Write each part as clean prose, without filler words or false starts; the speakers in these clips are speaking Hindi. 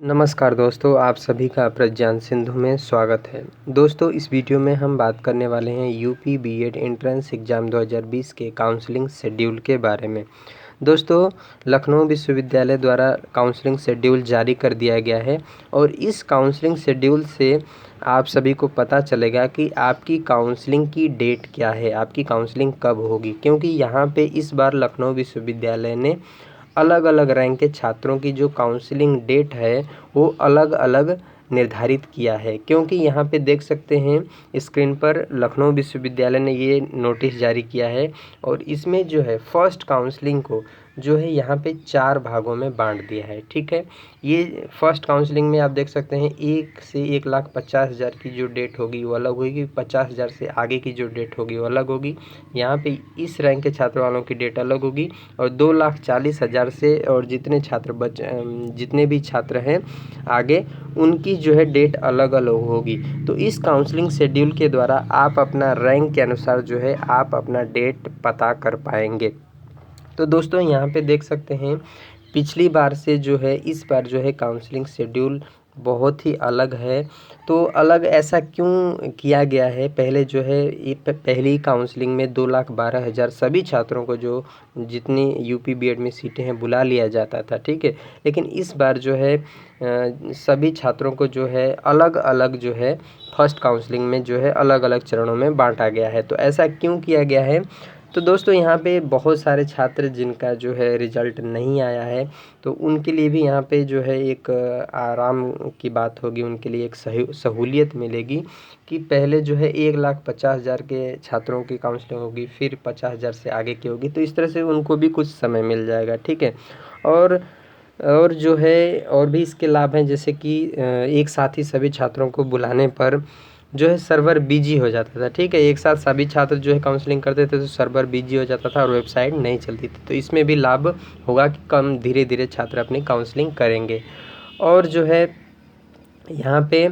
नमस्कार दोस्तों, आप सभी का प्रज्ञान सिंधु में स्वागत है। दोस्तों, इस वीडियो में हम बात करने वाले हैं यूपी बीएड एंट्रेंस एग्ज़ाम 2020 के काउंसलिंग शेड्यूल के बारे में। दोस्तों, लखनऊ विश्वविद्यालय द्वारा काउंसलिंग शेड्यूल जारी कर दिया गया है और इस काउंसलिंग शेड्यूल से आप सभी को पता चलेगा कि आपकी काउंसलिंग की डेट क्या है, आपकी काउंसलिंग कब होगी। क्योंकि यहाँ पे इस बार लखनऊ विश्वविद्यालय ने अलग अलग रैंक के छात्रों की जो काउंसलिंग डेट है वो अलग अलग निर्धारित किया है। क्योंकि यहाँ पे देख सकते हैं स्क्रीन पर लखनऊ विश्वविद्यालय ने ये नोटिस जारी किया है और इसमें जो है फर्स्ट काउंसलिंग को जो है यहाँ पे 4 भागों में बांट दिया है। ठीक है, ये फर्स्ट काउंसलिंग में आप देख सकते हैं 1 से 1,50,000 की जो डेट होगी वो अलग होगी, 50,000 से आगे की जो डेट होगी वो अलग होगी। यहाँ पे इस रैंक के छात्र वालों की डेट अलग होगी और 2,40,000 से और जितने भी छात्र हैं आगे उनकी जो है डेट अलग अलग होगी। तो इस काउंसलिंग शेड्यूल के द्वारा आप अपना रैंक के अनुसार जो है आप अपना डेट पता कर पाएंगे। तो दोस्तों, यहाँ पे देख सकते हैं पिछली बार से जो है इस बार जो है काउंसलिंग शेड्यूल बहुत ही अलग है। तो अलग ऐसा क्यों किया गया है? पहले जो है पहली काउंसलिंग में 2,12,000 सभी छात्रों को जो जितनी यूपी बीएड में सीटें हैं बुला लिया जाता था। ठीक है, लेकिन इस बार जो है सभी छात्रों को जो है अलग अलग जो है फर्स्ट काउंसलिंग में जो है अलग अलग चरणों में बांटा गया है। तो ऐसा क्यों किया गया है? तो दोस्तों, यहाँ पे बहुत सारे छात्र जिनका जो है रिज़ल्ट नहीं आया है तो उनके लिए भी यहाँ पे जो है एक आराम की बात होगी, उनके लिए एक सहूलियत मिलेगी कि पहले जो है 1,50,000 के छात्रों की काउंसलिंग होगी, फिर 50,000 से आगे की होगी। तो इस तरह से उनको भी कुछ समय मिल जाएगा। ठीक है, और जो है और भी इसके लाभ हैं, जैसे कि एक साथ ही सभी छात्रों को बुलाने पर जो है सर्वर बिजी हो जाता था। ठीक है, एक साथ सभी छात्र जो है काउंसलिंग करते थे तो सर्वर बिजी हो जाता था और वेबसाइट नहीं चलती थी। तो इसमें भी लाभ होगा कि कम धीरे धीरे छात्र अपनी काउंसलिंग करेंगे। और जो है यहाँ पे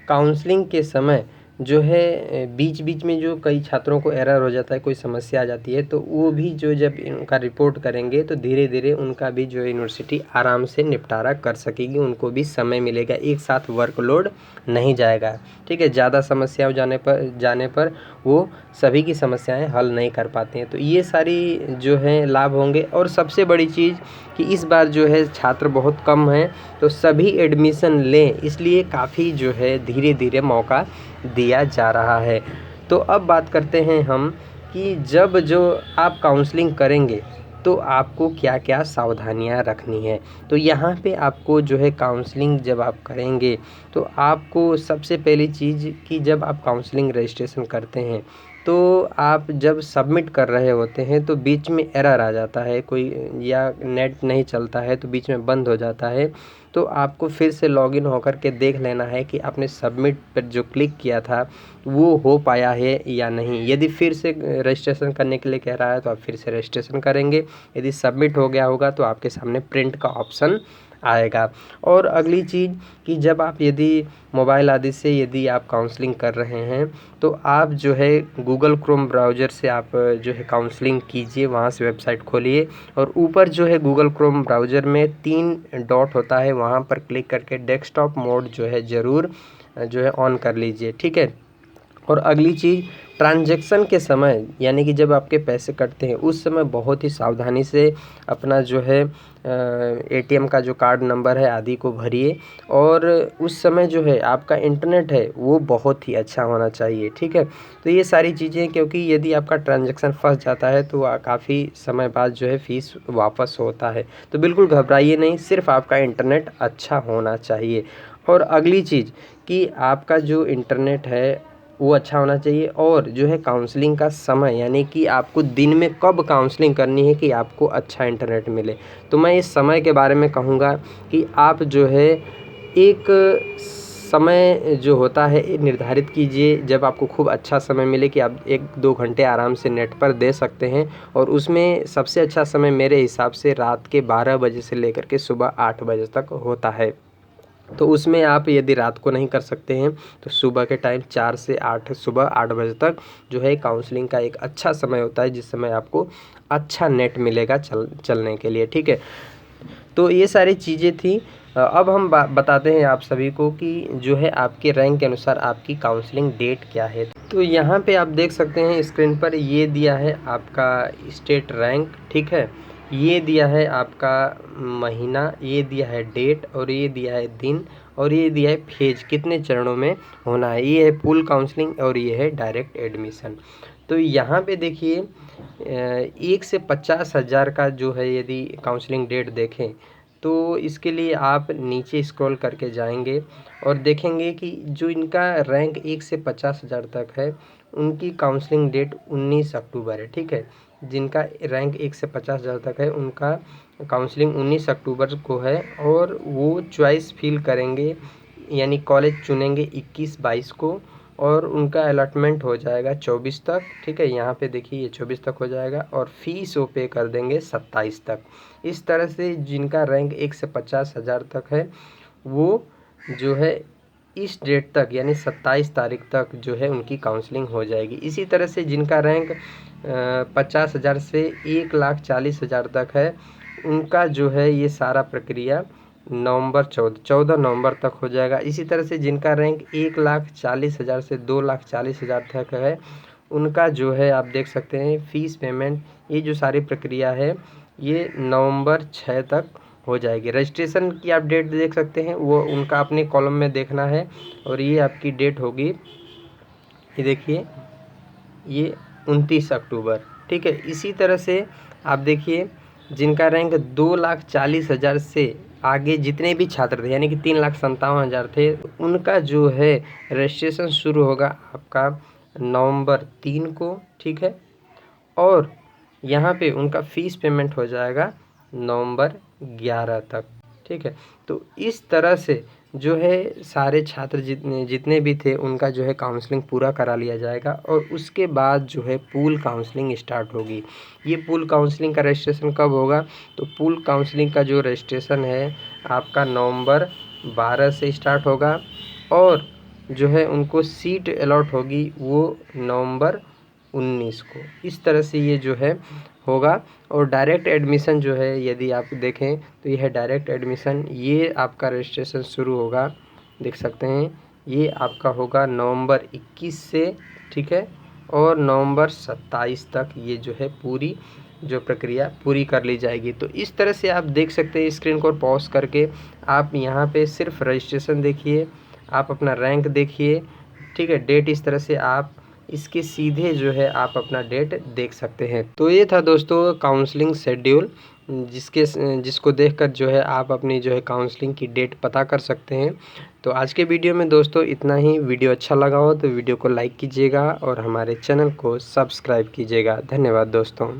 काउंसलिंग के समय जो है बीच बीच में जो कई छात्रों को एरर हो जाता है, कोई समस्या आ जाती है, तो वो भी जो जब उनका रिपोर्ट करेंगे तो धीरे धीरे उनका भी जो यूनिवर्सिटी आराम से निपटारा कर सकेगी, उनको भी समय मिलेगा, एक साथ वर्कलोड नहीं जाएगा। ठीक है, ज़्यादा समस्या जाने पर वो सभी की समस्याएं हल नहीं कर पाते हैं। तो ये सारी जो है लाभ होंगे। और सबसे बड़ी चीज़ कि इस बार जो है छात्र बहुत कम हैं तो सभी एडमिशन लें, इसलिए काफ़ी जो है धीरे धीरे मौका दिया जा रहा है। तो अब बात करते हैं हम कि जब जो आप काउंसलिंग करेंगे तो आपको क्या क्या सावधानियां रखनी है। तो यहाँ पे आपको जो है काउंसलिंग जब आप करेंगे तो आपको सबसे पहली चीज़ कि जब आप काउंसलिंग रजिस्ट्रेशन करते हैं तो आप जब सबमिट कर रहे होते हैं तो बीच में एरर आ जाता है, कोई या नेट नहीं चलता है तो बीच में बंद हो जाता है। तो आपको फिर से लॉगिन होकर के देख लेना है कि आपने सबमिट पर जो क्लिक किया था वो हो पाया है या नहीं। यदि फिर से रजिस्ट्रेशन करने के लिए कह रहा है तो आप फिर से रजिस्ट्रेशन करेंगे। यदि सबमिट हो गया होगा तो आपके सामने प्रिंट का ऑप्शन आएगा। और अगली चीज़ कि जब आप यदि मोबाइल आदि से यदि आप काउंसलिंग कर रहे हैं तो आप जो है गूगल क्रोम ब्राउज़र से आप जो है काउंसलिंग कीजिए, वहाँ से वेबसाइट खोलिए और ऊपर जो है गूगल क्रोम ब्राउज़र में 3 डॉट होता है, वहाँ पर क्लिक करके डेस्कटॉप मोड जो है ज़रूर जो है ऑन कर लीजिए। ठीक है, और अगली चीज़ ट्रांजैक्शन के समय यानी कि जब आपके पैसे कटते हैं उस समय बहुत ही सावधानी से अपना जो है एटीएम का जो कार्ड नंबर है आदि को भरिए। और उस समय जो है आपका इंटरनेट है वो बहुत ही अच्छा होना चाहिए। ठीक है, तो ये सारी चीज़ें, क्योंकि यदि आपका ट्रांजैक्शन फंस जाता है तो काफ़ी समय बाद जो है फ़ीस वापस होता है। तो बिल्कुल घबराइए नहीं, सिर्फ आपका इंटरनेट अच्छा होना चाहिए। और अगली चीज़ कि आपका जो इंटरनेट है वो अच्छा होना चाहिए। और जो है काउंसलिंग का समय यानी कि आपको दिन में कब काउंसलिंग करनी है कि आपको अच्छा इंटरनेट मिले। तो मैं इस समय के बारे में कहूँगा कि आप जो है एक समय जो होता है निर्धारित कीजिए जब आपको खूब अच्छा समय मिले कि आप 1-2 घंटे आराम से नेट पर दे सकते हैं। और उसमें सबसे अच्छा समय मेरे हिसाब से रात के 12 बजे से लेकर के सुबह 8 बजे तक होता है। तो उसमें आप यदि रात को नहीं कर सकते हैं तो सुबह के टाइम 4 से 8 सुबह 8 बजे तक जो है काउंसलिंग का एक अच्छा समय होता है, जिस समय आपको अच्छा नेट मिलेगा चलने के लिए। ठीक है, तो ये सारी चीज़ें थी। अब हम बताते हैं आप सभी को कि जो है आपके रैंक के अनुसार आपकी काउंसलिंग डेट क्या है। तो यहाँ पे आप देख सकते हैं स्क्रीन पर ये दिया है आपका स्टेट रैंक, ठीक है। ये दिया है आपका महीना, ये दिया है डेट, और ये दिया है दिन, और ये दिया है फेज, कितने चरणों में होना है। ये है पूल काउंसलिंग और ये है डायरेक्ट एडमिशन। तो यहाँ पे देखिए 1 से 50,000 का जो है यदि काउंसलिंग डेट देखें तो इसके लिए आप नीचे स्क्रॉल करके जाएंगे और देखेंगे कि जो इनका रैंक 1 से 50,000 तक है उनकी काउंसलिंग डेट 19 अक्टूबर है, ठीक है। जिनका रैंक 1 से 50,000 तक है उनका काउंसलिंग 19 अक्टूबर को है, और वो चॉइस फिल करेंगे यानी कॉलेज चुनेंगे 21-22 को, और उनका अलॉटमेंट हो जाएगा 24 तक, ठीक है। यहाँ पे देखिए ये 24 तक हो जाएगा, और फीस वो पे कर देंगे 27 तक। इस तरह से जिनका रैंक 1 से 50,000 तक है वो जो है इस डेट तक यानी 27 तारीख तक जो है उनकी काउंसलिंग हो जाएगी। इसी तरह से जिनका रैंक 50,000 से 1,40,000 तक है उनका जो है ये सारा प्रक्रिया नवंबर 14 नवंबर तक हो जाएगा। इसी तरह से जिनका रैंक 1,40,000 से 2,40,000 तक है उनका जो है आप देख सकते हैं फ़ीस पेमेंट, ये जो सारी प्रक्रिया है ये नवंबर 6 तक हो जाएगी। रजिस्ट्रेशन की आप डेट देख सकते हैं, वो उनका अपने कॉलम में देखना है, और ये आपकी डेट होगी, ये देखिए ये 29 अक्टूबर, ठीक है। इसी तरह से आप देखिए जिनका रैंक 2,40,000 से आगे जितने भी छात्र थे यानी कि 3,57,000 थे उनका जो है रजिस्ट्रेशन शुरू होगा आपका नवंबर 3 को, ठीक है। और यहाँ पे उनका फ़ीस पेमेंट हो जाएगा नवंबर 11 तक, ठीक है। तो इस तरह से जो है सारे छात्र जितने भी थे उनका जो है काउंसलिंग पूरा करा लिया जाएगा, और उसके बाद जो है पूल काउंसलिंग स्टार्ट होगी। ये पूल काउंसलिंग का रजिस्ट्रेशन कब होगा, तो पूल काउंसलिंग का जो रजिस्ट्रेशन है आपका नवंबर 12 से स्टार्ट होगा, और जो है उनको सीट अलॉट होगी वो नवंबर 19 को। इस तरह से ये जो है होगा। और डायरेक्ट एडमिशन जो है यदि आप देखें तो यह है डायरेक्ट एडमिशन, ये आपका रजिस्ट्रेशन शुरू होगा, देख सकते हैं ये आपका होगा नवंबर 21 से, ठीक है, और नवंबर 27 तक ये जो है पूरी जो प्रक्रिया पूरी कर ली जाएगी। तो इस तरह से आप देख सकते हैं स्क्रीन को पॉज करके, आप यहाँ पे सिर्फ रजिस्ट्रेशन देखिए, आप अपना रैंक देखिए, ठीक है। डेट इस तरह से आप इसके सीधे जो है आप अपना डेट देख सकते हैं। तो ये था दोस्तों काउंसलिंग शेड्यूल, जिसको देखकर जो है आप अपनी जो है काउंसलिंग की डेट पता कर सकते हैं। तो आज के वीडियो में दोस्तों इतना ही। वीडियो अच्छा लगा हो तो वीडियो को लाइक कीजिएगा और हमारे चैनल को सब्सक्राइब कीजिएगा। धन्यवाद दोस्तों।